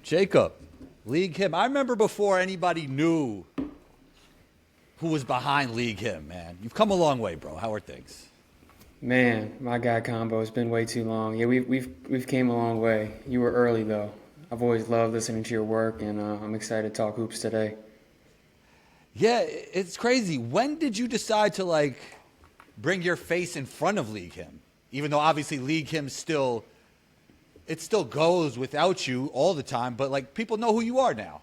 Jacob, League Him. I remember before anybody knew who was behind League Him, man. You've come a long way, bro. How are things? Man, my guy combo has been way too long. Yeah, we've came a long way. You were early though. I've always loved listening to your work, and I'm excited to talk hoops today. Yeah, it's crazy. When did you decide to bring your face in front of League Him? Even though obviously League Him still goes without you all the time, but people know who you are now.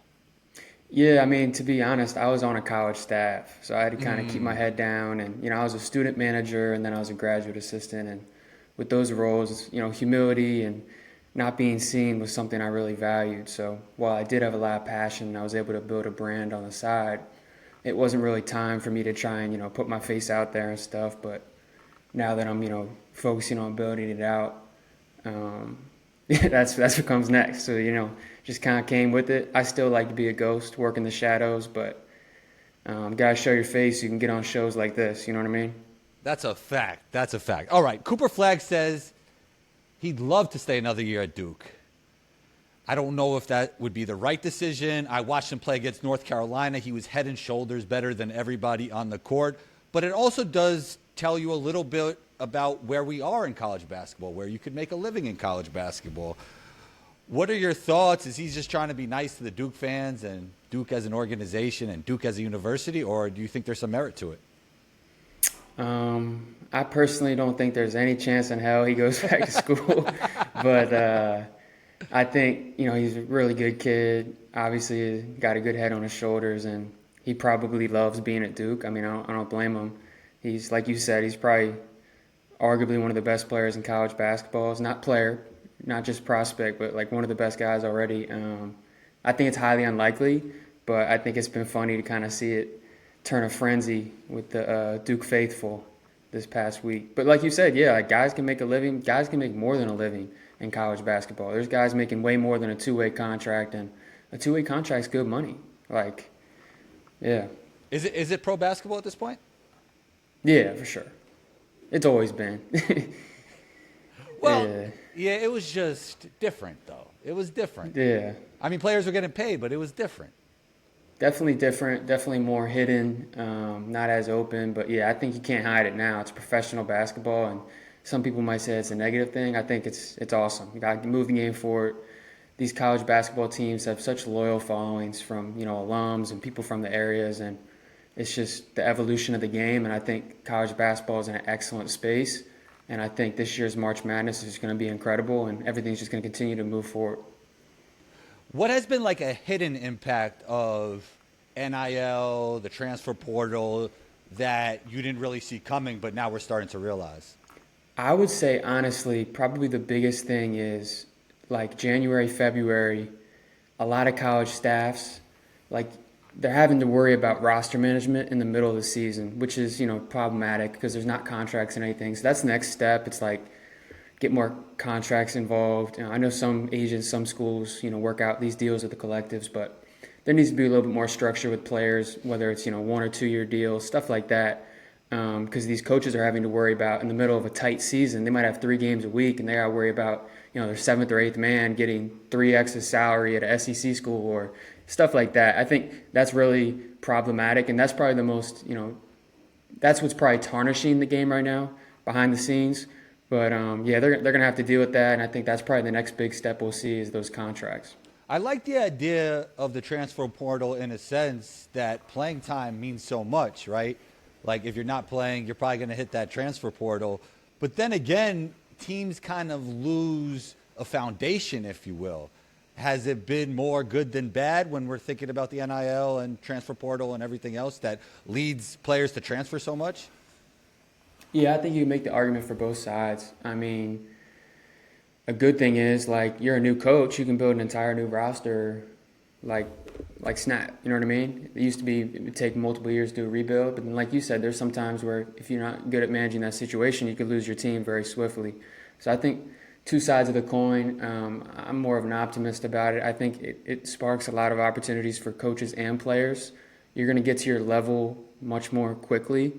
Yeah, I mean, to be honest, I was on a college staff, so I had to kind of keep my head down. And I was a student manager, and then I was a graduate assistant. And with those roles, humility and not being seen was something I really valued. So while I did have a lot of passion, and I was able to build a brand on the side. It wasn't really time for me to try and put my face out there and stuff. But now that I'm focusing on building it out, that's what comes next. So just kind of came with it. I still like to be a ghost, work in the shadows, but gotta show your face so you can get on shows like this. You know what I mean? That's a fact. That's a fact. All right, Cooper Flagg says he'd love to stay another year at Duke. I don't know if that would be the right decision. I watched him play against North Carolina. He was head and shoulders better than everybody on the court. But it also does tell you a little bit about where we are in college basketball, where you could make a living in college basketball. What are your thoughts? Is he just trying to be nice to the Duke fans and Duke as an organization and Duke as a university, or do you think there's some merit to it? I personally don't think there's any chance in hell he goes back to school. But I think, he's a really good kid. Obviously, he's got a good head on his shoulders, and he probably loves being at Duke. I mean, I don't blame him. He's, like you said, he's probably arguably one of the best players in college basketball. He's not player, not just prospect, but one of the best guys already. I think it's highly unlikely, but I think it's been funny to kind of see it turn a frenzy with the Duke faithful this past week. But like you said, yeah, guys can make a living. Guys can make more than a living in college basketball. There's guys making way more than a two-way contract, and a two-way contract's good money. Yeah. Is it pro basketball at this point? Yeah, for sure. It's always been. Well, yeah, it was just different, though. It was different. Yeah. I mean, players were getting paid, but it was different. Definitely different, definitely more hidden, not as open. But, yeah, I think you can't hide it now. It's professional basketball, and some people might say it's a negative thing. I think it's awesome. You got to move the game forward. These college basketball teams have such loyal followings from, alums and people from the areas, and it's just the evolution of the game. And I think college basketball is in an excellent space. And I think this year's March Madness is going to be incredible, and everything's just going to continue to move forward. What has been a hidden impact of NIL, the transfer portal, that you didn't really see coming, but now we're starting to realize? I would say, honestly, probably the biggest thing is January, February, a lot of college staffs, they're having to worry about roster management in the middle of the season, which is, problematic because there's not contracts and anything. So that's the next step. It's get more contracts involved. I know some agents, some schools, work out these deals with the collectives, but there needs to be a little bit more structure with players, whether it's, 1 or 2 year deals, stuff like that. Because these coaches are having to worry about in the middle of a tight season, they might have 3 games a week, and they got to worry about their 7th or 8th man getting 3x his salary at a SEC school or stuff like that. I think that's really problematic, and that's probably the most that's what's probably tarnishing the game right now behind the scenes. But yeah, they're gonna have to deal with that, and I think that's probably the next big step we'll see is those contracts. I like the idea of the transfer portal in a sense that playing time means so much, right? If you're not playing, you're probably going to hit that transfer portal. But then again, teams kind of lose a foundation, if you will. Has it been more good than bad when we're thinking about the NIL and transfer portal and everything else that leads players to transfer so much? Yeah, I think you can make the argument for both sides. I mean, a good thing is, you're a new coach, you can build an entire new roster like snap, you know what I mean? It used to be it would take multiple years to do a rebuild, but then like you said, there's some times where if you're not good at managing that situation, you could lose your team very swiftly. So I think two sides of the coin. I'm more of an optimist about it. I think it sparks a lot of opportunities for coaches and players. You're going to get to your level much more quickly.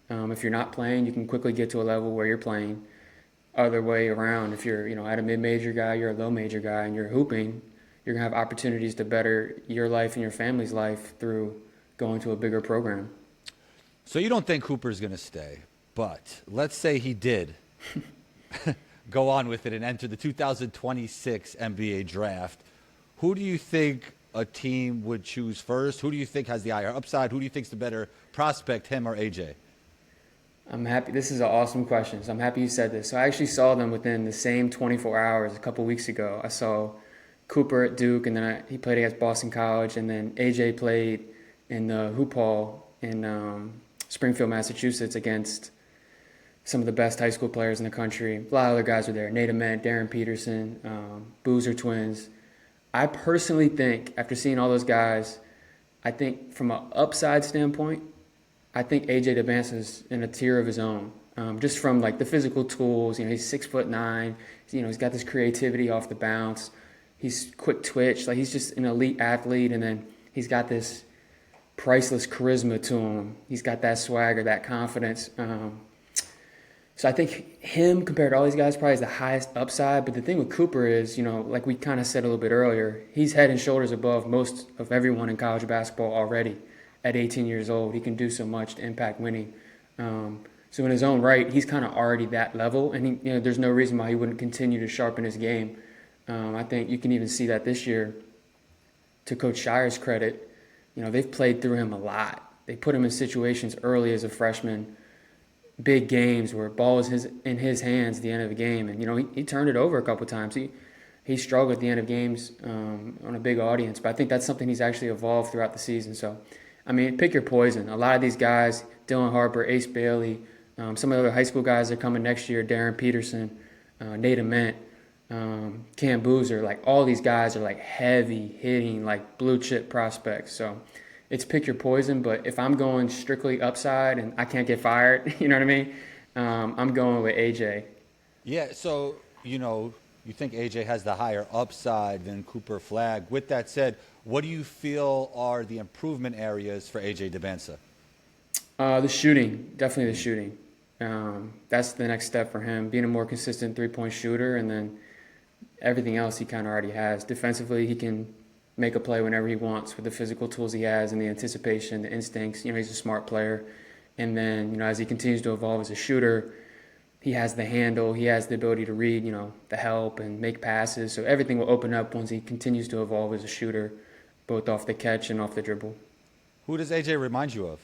If you're not playing, you can quickly get to a level where you're playing. Other way around, if you're at a mid-major guy, you're a low-major guy, and you're hooping, you're going to have opportunities to better your life and your family's life through going to a bigger program. So you don't think Cooper's going to stay, but let's say he did go on with it and enter the 2026 NBA draft. Who do you think a team would choose first? Who do you think has the higher upside? Who do you think's the better prospect, him or AJ? I'm happy. This is an awesome question. So I'm happy you said this. So I actually saw them within the same 24 hours a couple weeks ago. I saw Cooper at Duke, and then he played against Boston College, and then AJ played in the hoop hall in Springfield, Massachusetts, against some of the best high school players in the country. A lot of other guys were there. Nate Ament, Darren Peterson, Boozer twins. I personally think, after seeing all those guys, I think from an upside standpoint, I think AJ Dybantsa is in a tier of his own. Just from like the physical tools, he's 6'9", he's got this creativity off the bounce. He's quick twitch, like he's just an elite athlete, and then he's got this priceless charisma to him. He's got that swagger, that confidence. So I think him compared to all these guys probably is the highest upside. But the thing with Cooper is, like we kind of said a little bit earlier, he's head and shoulders above most of everyone in college basketball already. At 18 years old, he can do so much to impact winning. So in his own right, he's kind of already that level, and there's no reason why he wouldn't continue to sharpen his game. I think you can even see that this year. To Coach Shire's credit, they've played through him a lot. They put him in situations early as a freshman, big games where ball was in his hands at the end of the game, and he turned it over a couple times. He struggled at the end of games on a big audience, but I think that's something he's actually evolved throughout the season. So. I mean, pick your poison. A lot of these guys, Dylan Harper, Ace Bailey, some of the other high school guys that are coming next year, Darren Peterson, Nate Ament, Cam Boozer, like all these guys are like heavy hitting, like blue chip prospects. So it's pick your poison. But if I'm going strictly upside and I can't get fired, you know what I mean? I'm going with AJ. Yeah, so, you think AJ has the higher upside than Cooper Flagg. With that said, what do you feel are the improvement areas for AJ Dybantsa? The shooting, definitely the shooting. That's the next step for him, being a more consistent three-point shooter, and then everything else he kind of already has. Defensively, he can make a play whenever he wants with the physical tools he has and the anticipation, the instincts. He's a smart player. And then, as he continues to evolve as a shooter, he has the handle, he has the ability to read, the help and make passes. So everything will open up once he continues to evolve as a shooter, both off the catch and off the dribble. Who does AJ remind you of?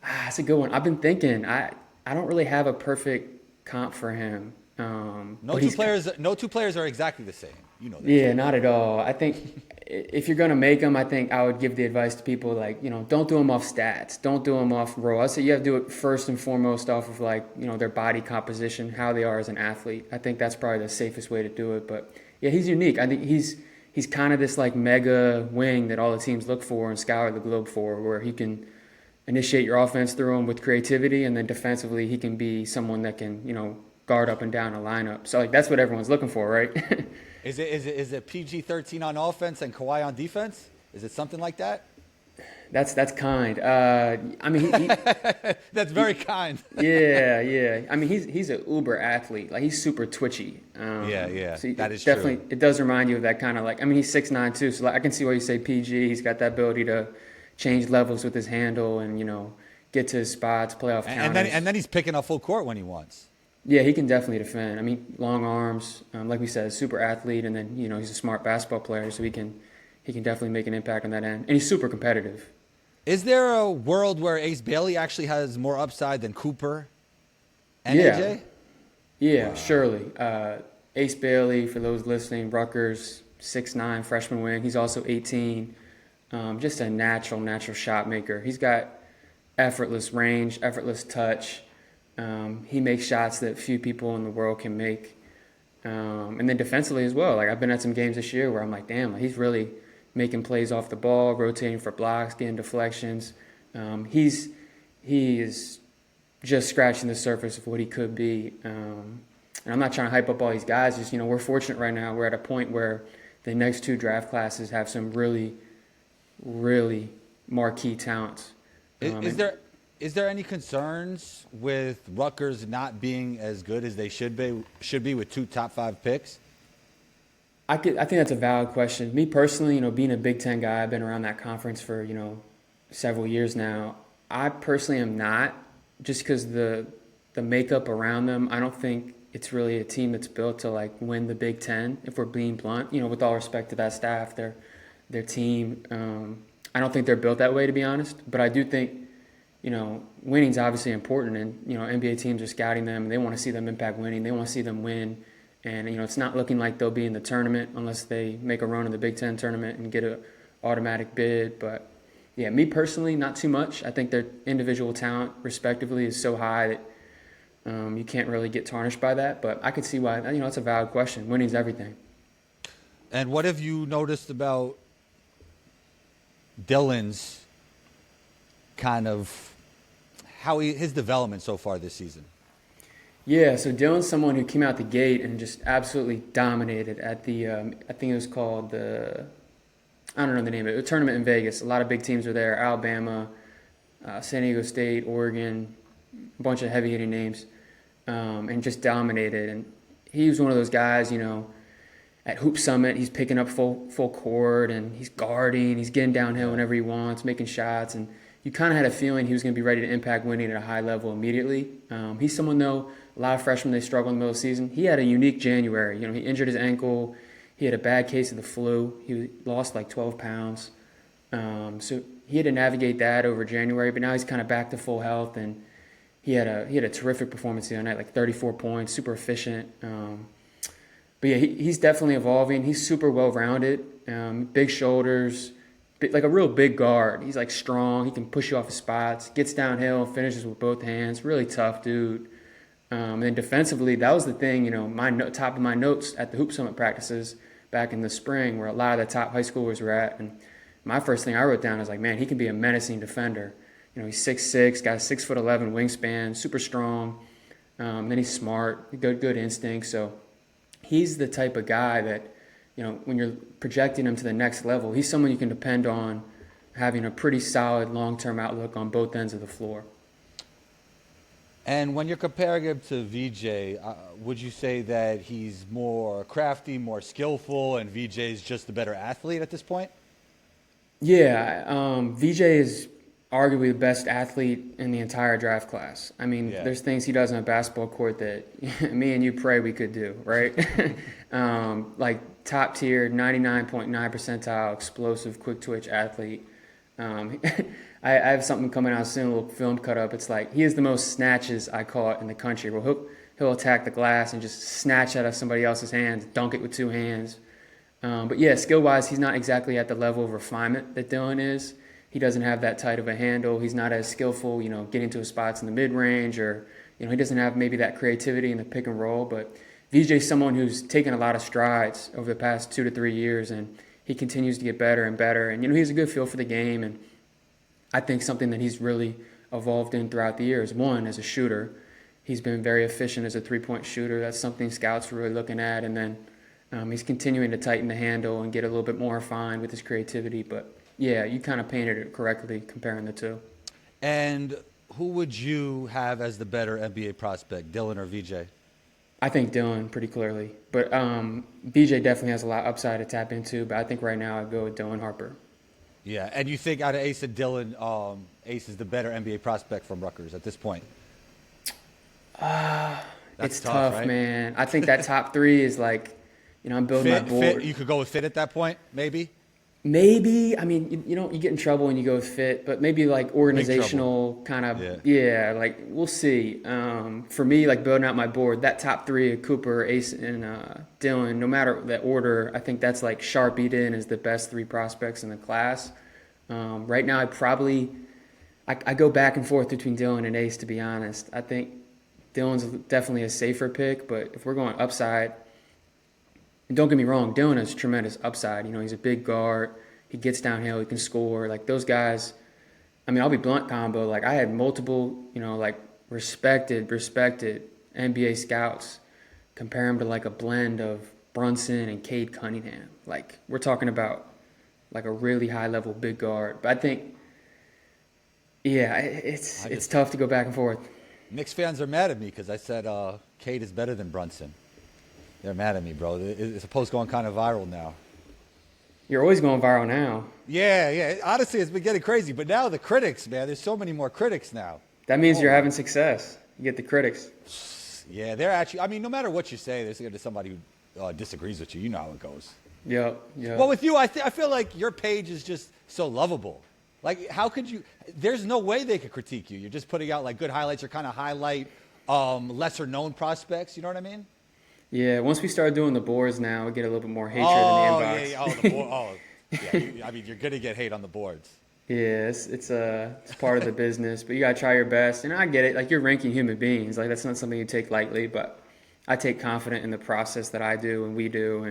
That's a good one. I've been thinking. I don't really have a perfect comp for him. No two players are exactly the same. That. Yeah, not at all. I think if you're going to make them, I think I would give the advice to people like, don't do them off stats. Don't do them off raw. I say you have to do it first and foremost off of their body composition, how they are as an athlete. I think that's probably the safest way to do it. But yeah, he's unique. I think he's kind of this mega wing that all the teams look for and scour the globe for, where he can initiate your offense through him with creativity, and then defensively he can be someone that can, guard up and down a lineup. So that's what everyone's looking for, right? Is it PG-13 on offense and Kawhi on defense? Is it something like that? That's kind. I mean, that's very kind. Yeah. I mean, he's an uber athlete. Like he's super twitchy. Yeah. So that is definitely, true. It does remind you of that kind of he's 6'9" too. So I can see why you say PG. He's got that ability to change levels with his handle and get to his spots, playoff counters. And then he's picking up full court when he wants. Yeah, he can definitely defend. I mean, long arms, like we said, super athlete, and then he's a smart basketball player, so he can definitely make an impact on that end, and he's super competitive. Is there a world where Ace Bailey actually has more upside than Cooper and AJ? Yeah, wow. Surely. Ace Bailey, for those listening, Rutgers, 6'9", freshman wing. He's also 18. Just a natural shot maker. He's got effortless range, effortless touch. He makes shots that few people in the world can make. And then defensively as well. I've been at some games this year where I'm like, damn, he's really making plays off the ball, rotating for blocks, getting deflections. He is just scratching the surface of what he could be. And I'm not trying to hype up all these guys. Just, we're fortunate right now. We're at a point where the next two draft classes have some really, really marquee talents. Is there any concerns with Rutgers not being as good as they should be with two top 5 picks? I think that's a valid question. Me personally, being a Big Ten guy, I've been around that conference for, several years now. I personally am not, just because the makeup around them, I don't think it's really a team that's built to like win the Big Ten, if we're being blunt. With all respect to that staff, their team. I don't think they're built that way, to be honest. But I do think, winning's obviously important, and NBA teams are scouting them, and they want to see them impact winning. They want to see them win, and it's not looking like they'll be in the tournament unless they make a run in the Big Ten tournament and get a automatic bid. But yeah, me personally, not too much. I think their individual talent, respectively, is so high that you can't really get tarnished by that. But I could see why. It's a valid question. Winning's everything. And what have you noticed about Dylan's kind of his development so far this season? Yeah, so Dylan's someone who came out the gate and just absolutely dominated at the, I think it was called I don't know the name of it, a tournament in Vegas. A lot of big teams were there: Alabama, San Diego State, Oregon, a bunch of heavy-hitting names, and just dominated. And he was one of those guys, at Hoop Summit, he's picking up full court, and he's guarding, he's getting downhill whenever he wants, making shots, and you kind of had a feeling he was going to be ready to impact winning at a high level immediately. He's someone, though, a lot of freshmen, they struggle in the middle of the season. He had a unique January. He injured his ankle. He had a bad case of the flu. He lost like 12 pounds. So he had to navigate that over January, but now he's kind of back to full health, and he had a terrific performance the other night, like 34 points, super efficient. But yeah, he's definitely evolving. He's super well-rounded, big shoulders, like a real big guard. He's like strong. He can push you off his spots, gets downhill, finishes with both hands. Really tough dude. And then defensively, that was the thing, top of my notes at the Hoop Summit practices back in the spring, where a lot of the top high schoolers were at. And my first thing I wrote down was like, man, he can be a menacing defender. He's 6'6", got a 6'11" wingspan, super strong. Then he's smart, good instinct. So he's the type of guy that, when you're projecting him to the next level, he's someone you can depend on having a pretty solid long-term outlook on both ends of the floor. And when you're comparing him to VJ, would you say that he's more crafty, more skillful, and VJ's just a better athlete at this point? Yeah, VJ is arguably the best athlete in the entire draft class. I mean, There's things he does on a basketball court that me and you pray we could do, right? Like top tier, 99.9 percentile, explosive, quick twitch athlete. I have something coming out soon, a little film cut up. It's like he has the most snatches, I call it, in the country. Well, he'll attack the glass and just snatch out of somebody else's hands, dunk it with two hands. But yeah, skill-wise, he's not exactly at the level of refinement that Dylan is. He doesn't have that tight of a handle. He's not as skillful, getting to his spots in the mid-range, or he doesn't have maybe that creativity in the pick and roll. But VJ's someone who's taken a lot of strides over the past 2 to 3 years, and he continues to get better and better. And he has a good feel for the game, and I think something that he's really evolved in throughout the years. One, as a shooter, he's been very efficient as a three-point shooter. That's something scouts are really looking at. And then he's continuing to tighten the handle and get a little bit more refined with his creativity. But yeah, you kind of painted it correctly comparing the two. And who would you have as the better NBA prospect, Dylan or VJ? I think Dylan pretty clearly. But VJ definitely has a lot of upside to tap into. But I think right now I'd go with Dylan Harper. Yeah, and you think out of Ace and Dylan, Ace is the better NBA prospect from Rutgers at this point? It's tough, right? Man. I think that top three is like, I'm building my board. Fit, you could go with fit at that point, maybe? Maybe. I mean, you get in trouble when you go with fit, but maybe like organizational kind of, like we'll see. For me, like building out my board, that top three of Cooper, Ace, and Dylan, no matter the order, I think that's like sharpied in as the best three prospects in the class. Right now, I go back and forth between Dylan and Ace, to be honest. I think Dylan's definitely a safer pick, but if we're going upside, and don't get me wrong, Dylan has tremendous upside. He's a big guard. He gets downhill. He can score. Like, those guys, I mean, I'll be blunt, Combo. Like, I had multiple, like, respected NBA scouts compare him to, like, a blend of Brunson and Cade Cunningham. Like, we're talking about, like, a really high-level big guard. But I think, it's tough to go back and forth. Knicks fans are mad at me because I said Cade is better than Brunson. They're mad at me, bro. It's a post going kind of viral now. You're always going viral now. Yeah. Honestly, it's been getting crazy. But now the critics, man, there's so many more critics now. That means you're having success. You get the critics. Yeah, they're actually, I mean, no matter what you say, there's going to be somebody who disagrees with you. You know how it goes. Yep. Well, with you, I feel like your page is just so lovable. Like, how could you, there's no way they could critique you. You're just putting out, like, good highlights or kind of highlight lesser-known prospects. You know what I mean? Yeah, once we start doing the boards now, we get a little bit more hatred in the inbox. I mean, you're going to get hate on the boards. Yeah, it's part of the business, but you gotta try your best. And I get it, like you're ranking human beings, like that's not something you take lightly. But I take confidence in the process that I do and we do,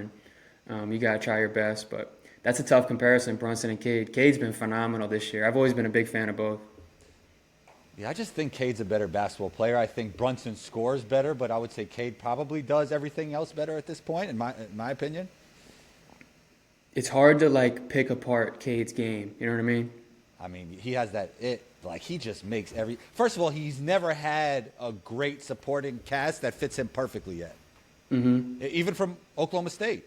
and you gotta try your best. But that's a tough comparison, Brunson and Cade. Cade's been phenomenal this year. I've always been a big fan of both. Yeah, I just think Cade's a better basketball player. I think Brunson scores better, but I would say Cade probably does everything else better at this point, in my opinion. It's hard to like pick apart Cade's game. You know what I mean? I mean, he has that like he just makes first of all, he's never had a great supporting cast that fits him perfectly yet. Mm-hmm. Even from Oklahoma State.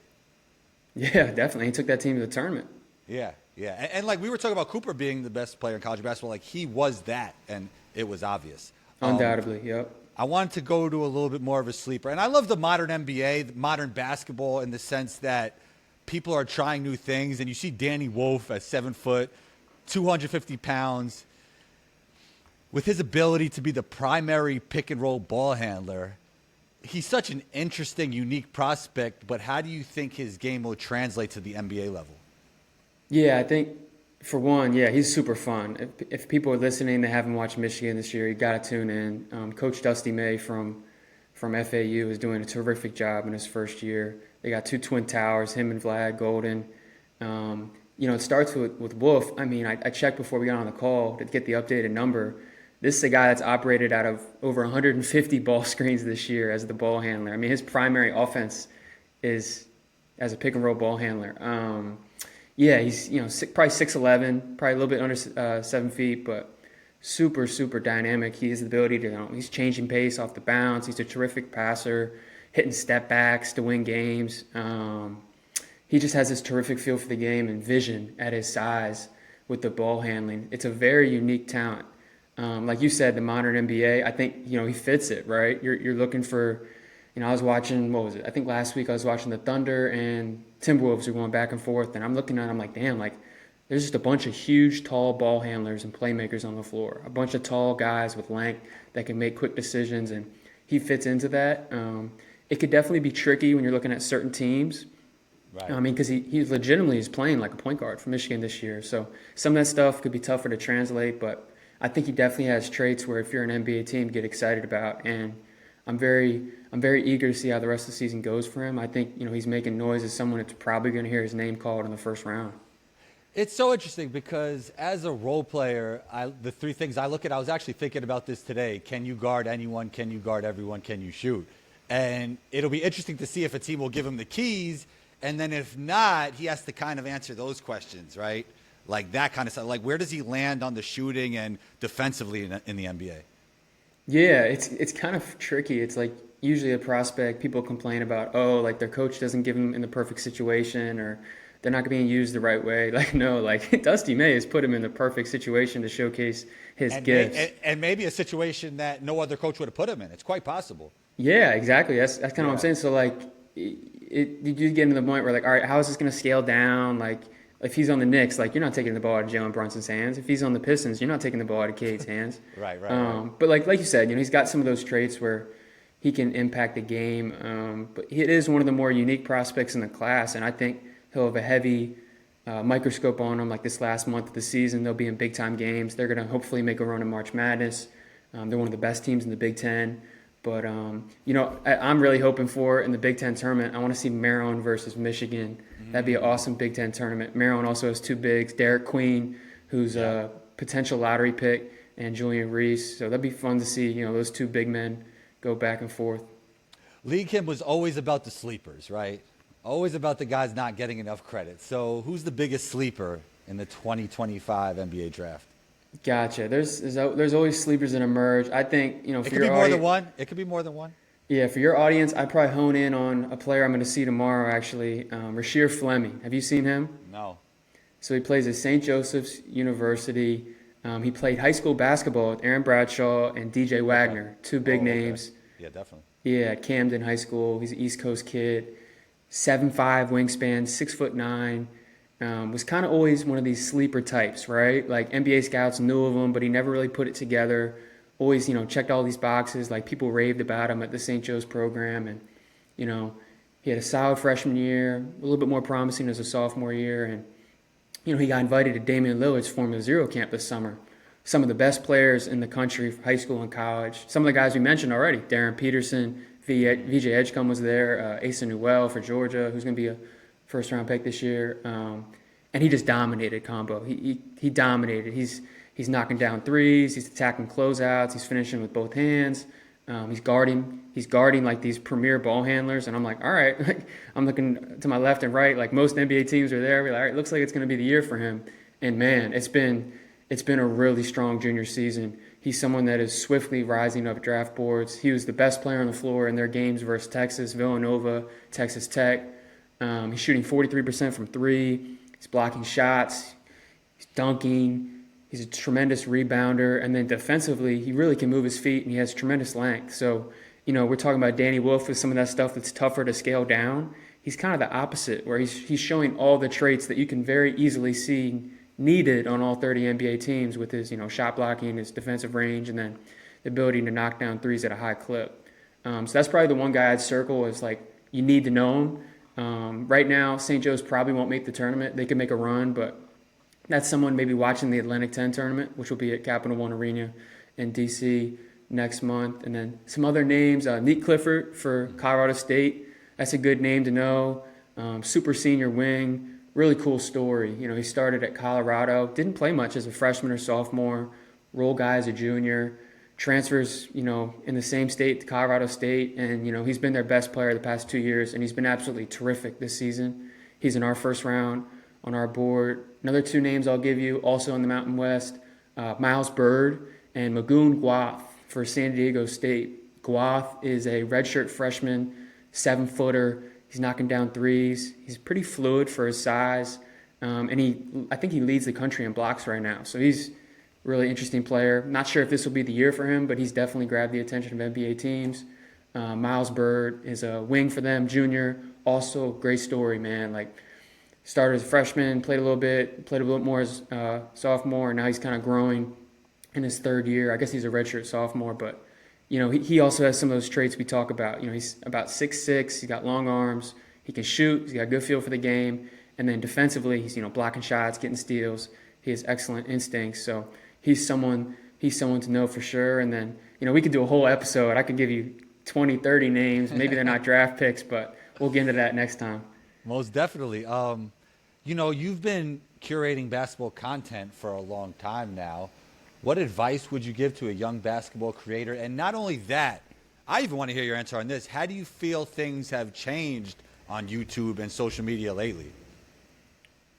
Yeah, definitely. He took that team to the tournament. Yeah. And like we were talking about Cooper being the best player in college basketball, like he was that, and it was obvious. Undoubtedly, yep. I wanted to go to a little bit more of a sleeper. And I love the modern NBA, the modern basketball in the sense that people are trying new things, and you see Danny Wolf at 7 foot, 250 pounds, with his ability to be the primary pick and roll ball handler. He's such an interesting, unique prospect, but how do you think his game will translate to the NBA level? Yeah, I think for one, yeah, he's super fun. If people are listening, they haven't watched Michigan this year, you got to tune in. Coach Dusty May from FAU is doing a terrific job in his first year. They got 2 twin towers, him and Vlad Golden. It starts with Wolf. I mean, I checked before we got on the call to get the updated number. This is a guy that's operated out of over 150 ball screens this year as the ball handler. I mean, his primary offense is as a pick and roll ball handler. He's probably 6'11", probably a little bit under 7 feet, but super, super dynamic. He has the ability to, he's changing pace off the bounce. He's a terrific passer, hitting step backs to win games. He just has this terrific feel for the game and vision at his size with the ball handling. It's a very unique talent. Like you said, the modern NBA, I think, he fits it, right? You're looking for, I was watching, what was it? I think last week I was watching the Thunder and Timberwolves were going back and forth, and I'm looking at it, I'm like, damn, like, there's just a bunch of huge, tall ball handlers and playmakers on the floor. A bunch of tall guys with length that can make quick decisions, and he fits into that. It could definitely be tricky when you're looking at certain teams. Right. I mean, because he legitimately is playing like a point guard for Michigan this year. So some of that stuff could be tougher to translate, but I think he definitely has traits where if you're an NBA team, get excited about. And I'm very eager to see how the rest of the season goes for him. I think, he's making noise as someone that's probably going to hear his name called in the first round. It's so interesting because as a role player, the 3 things I look at, I was actually thinking about this today. Can you guard anyone? Can you guard everyone? Can you shoot? And it'll be interesting to see if a team will give him the keys. And then if not, he has to kind of answer those questions, right? Like that kind of stuff. Like where does he land on the shooting and defensively in the NBA? Yeah, it's kind of tricky. It's like usually a prospect, people complain about, like their coach doesn't give them in the perfect situation or they're not being used the right way. Like, no, like Dusty May has put him in the perfect situation to showcase his gifts. And maybe a situation that no other coach would have put him in. It's quite possible. Yeah, exactly. That's kind of what I'm saying. So, like, you get into the point where, like, all right, how is this going to scale down? Like, if he's on the Knicks, like, you're not taking the ball out of Jalen Brunson's hands. If he's on the Pistons, you're not taking the ball out of Cade's hands. Right. But, like you said, he's got some of those traits where he can impact the game. But it is one of the more unique prospects in the class, and I think he'll have a heavy microscope on him. Like this last month of the season, they'll be in big-time games. They're going to hopefully make a run in March Madness. They're one of the best teams in the Big Ten. But, I'm really hoping for in the Big Ten tournament, I want to see Maryland versus Michigan. That'd be an awesome Big Ten tournament. Maryland also has 2 bigs, Derek Queen, who's a potential lottery pick, and Julian Reese. So that'd be fun to see, those 2 big men go back and forth. Lee Kim was always about the sleepers, right? Always about the guys not getting enough credit. So who's the biggest sleeper in the 2025 NBA draft? Gotcha. There's always sleepers that emerge. I think, it could be more than one. It could be more than one. Yeah, for your audience, I'd probably hone in on a player I'm going to see tomorrow, actually, Rasheer Fleming. Have you seen him? No. So he plays at St. Joseph's University. He played high school basketball with Aaron Bradshaw and DJ Okay. Wagner, two Oh, big okay. names. Yeah, definitely. Yeah, at Camden High School. He's an East Coast kid. 7'5" wingspan, 6'9". Was kind of always one of these sleeper types, right? Like NBA scouts knew of him, but he never really put it together. Always, checked all these boxes. Like people raved about him at the St. Joe's program, and you know, he had a solid freshman year, a little bit more promising as a sophomore year, and he got invited to Damian Lillard's Formula Zero camp this summer. Some of the best players in the country, high school and college. Some of the guys we mentioned already, Darren Peterson, VJ Edgecombe was there, Asa Newell for Georgia, who's going to be a first-round pick this year. And he just dominated combo. He dominated. He's knocking down threes. He's attacking closeouts. He's finishing with both hands. He's guarding like these premier ball handlers. And I'm like, all right. I'm looking to my left and right. Like most NBA teams are there. We're like, all right, looks like it's going to be the year for him. And man, it's been a really strong junior season. He's someone that is swiftly rising up draft boards. He was the best player on the floor in their games versus Texas, Villanova, Texas Tech. He's shooting 43% from three. He's blocking shots. He's dunking. He's a tremendous rebounder. And then defensively, he really can move his feet, and he has tremendous length. So, we're talking about Danny Wolf with some of that stuff that's tougher to scale down. He's kind of the opposite, where he's showing all the traits that you can very easily see needed on all 30 NBA teams with his, shot blocking, his defensive range, and then the ability to knock down threes at a high clip. So that's probably the one guy I'd circle is like, you need to know him. Right now, St. Joe's probably won't make the tournament. They could make a run, but that's someone maybe watching the Atlantic 10 tournament, which will be at Capital One Arena in D.C. next month. And then some other names, Neat Clifford for Colorado State. That's a good name to know. Super senior wing. Really cool story. He started at Colorado, didn't play much as a freshman or sophomore, role guy as a junior, transfers, in the same state to Colorado State, and, he's been their best player the past 2 years, and he's been absolutely terrific this season. He's in our first round on our board. Another two names I'll give you, also in the Mountain West, Miles Bird and Magoon Guath for San Diego State. Guath is a redshirt freshman, 7-footer. He's knocking down threes. He's pretty fluid for his size, and I think he leads the country in blocks right now. So he's a really interesting player. Not sure if this will be the year for him, but he's definitely grabbed the attention of NBA teams. Miles Bird is a wing for them, junior. Also, great story, man. Like started as a freshman, played a little bit more as sophomore, and now he's kind of growing in his third year. I guess he's a redshirt sophomore, but he also has some of those traits we talk about. He's about 6'6", he's got long arms, he can shoot, he's got a good feel for the game, and then defensively, he's blocking shots, getting steals. He has excellent instincts, so he's someone to know for sure. And then we could do a whole episode. I could give you 20, 30 names. Maybe they're not draft picks, but we'll get into that next time. Most definitely. You've been curating basketball content for a long time now. What advice would you give to a young basketball creator? And not only that, I even want to hear your answer on this. How do you feel things have changed on YouTube and social media lately?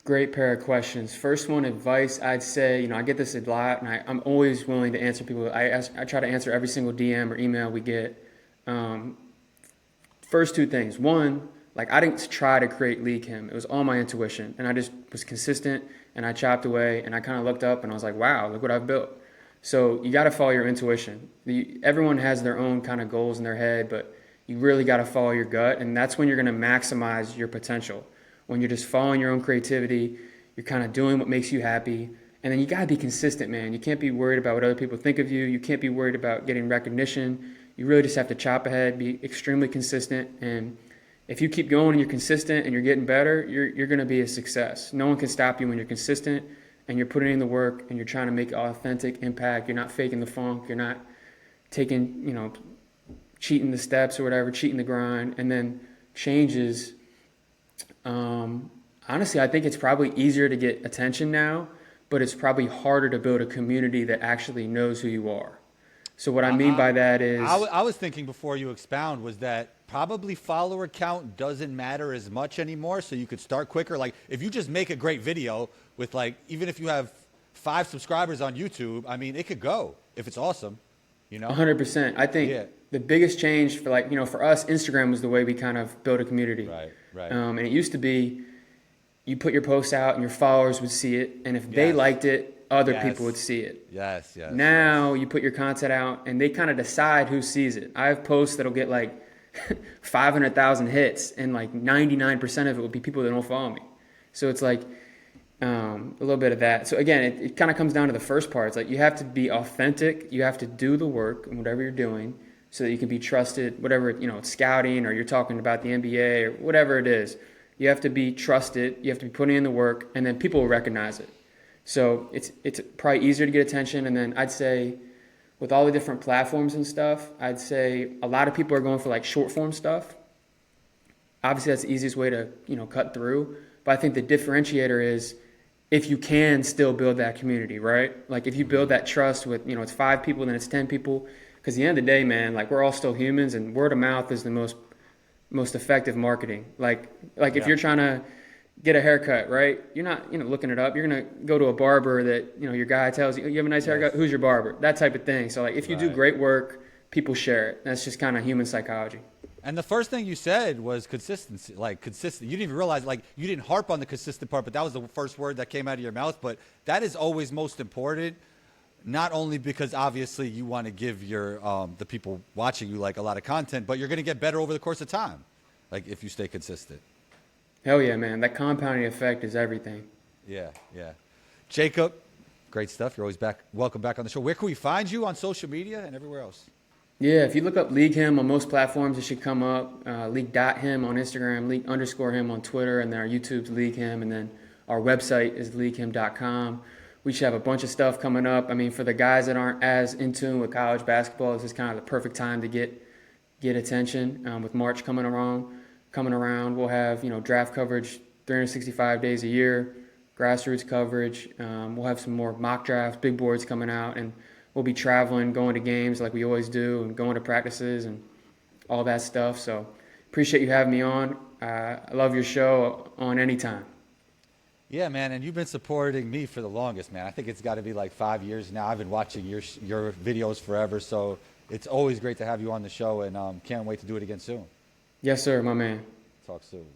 Great pair of questions. First one, advice, I'd say, I get this a lot, and I'm always willing to answer people. I try to answer every single DM or email we get. First two things. One, I didn't try to create League Him. It was all my intuition, and I just was consistent, and I chopped away, and I kind of looked up, and I was like, wow, look what I've built. So you got to follow your intuition. Everyone has their own kind of goals in their head, but you really got to follow your gut, and that's when you're going to maximize your potential. When you're just following your own creativity, you're kind of doing what makes you happy, and then you got to be consistent, man. You can't be worried about what other people think of you. You can't be worried about getting recognition. You really just have to chop ahead, be extremely consistent, and if you keep going and you're consistent and you're getting better, you're going to be a success. No one can stop you when you're consistent and you're putting in the work and you're trying to make authentic impact. You're not faking the funk. You're not taking, cheating the steps or whatever, cheating the grind. And then changes. Honestly, I think it's probably easier to get attention now, but it's probably harder to build a community that actually knows who you are. So what I mean by that is... I was thinking before you expound was that probably follower count doesn't matter as much anymore, so you could start quicker. Like, if you just make a great video with, even if you have 5 subscribers on YouTube, I mean, it could go if it's awesome, 100%. I think the biggest change for for us, Instagram was the way we kind of built a community. Right, right. And it used to be you put your post out and your followers would see it, and if they liked it, other people would see it. Yes, yes. Now you put your content out and they kind of decide who sees it. I have posts that'll get like 500,000 hits, and like 99% of it will be people that don't follow me. So it's like a little bit of that. So again, it kind of comes down to the first part. It's like you have to be authentic. You have to do the work and whatever you're doing so that you can be trusted, whatever, it's scouting or you're talking about the NBA or whatever it is. You have to be trusted. You have to be putting in the work, and then people will recognize it. So it's probably easier to get attention. And then I'd say with all the different platforms and stuff, I'd say a lot of people are going for like short form stuff. Obviously, that's the easiest way to, cut through. But I think the differentiator is if you can still build that community, right? Like if you build that trust with, it's 5 people, then it's 10 people. Because at the end of the day, man, like we're all still humans, and word of mouth is the most effective marketing. Like if you're trying to get a haircut, right? You're not, looking it up. You're going to go to a barber that, your guy tells you, you have a nice haircut. Who's your barber? That type of thing. So like if you do great work, people share it. That's just kind of human psychology. And the first thing you said was consistency, like consistent. You didn't even realize, like you didn't harp on the consistent part, but that was the first word that came out of your mouth. But that is always most important, not only because obviously you want to give your the people watching you like a lot of content, but you're going to get better over the course of time, like if you stay consistent. Hell yeah, man. That compounding effect is everything. Yeah, yeah. Jacob, great stuff. You're always back. Welcome back on the show. Where can we find you on social media and everywhere else? Yeah, if you look up League Him on most platforms, it should come up. League.him on Instagram, League_him on Twitter, and then our YouTube's League Him, and then our website is leaguehim.com. We should have a bunch of stuff coming up. I mean, for the guys that aren't as in tune with college basketball, this is kind of the perfect time to get attention. With March coming around, we'll have draft coverage 365 days a year, grassroots coverage. We'll have some more mock drafts, big boards coming out, and we'll be traveling, going to games like we always do, and going to practices and all that stuff. So appreciate you having me on. I love your show on anytime. Yeah, man, and you've been supporting me for the longest, man. I think it's got to be like 5 years now. I've been watching your videos forever, so it's always great to have you on the show, and can't wait to do it again soon. Yes, sir, my man. Talk soon.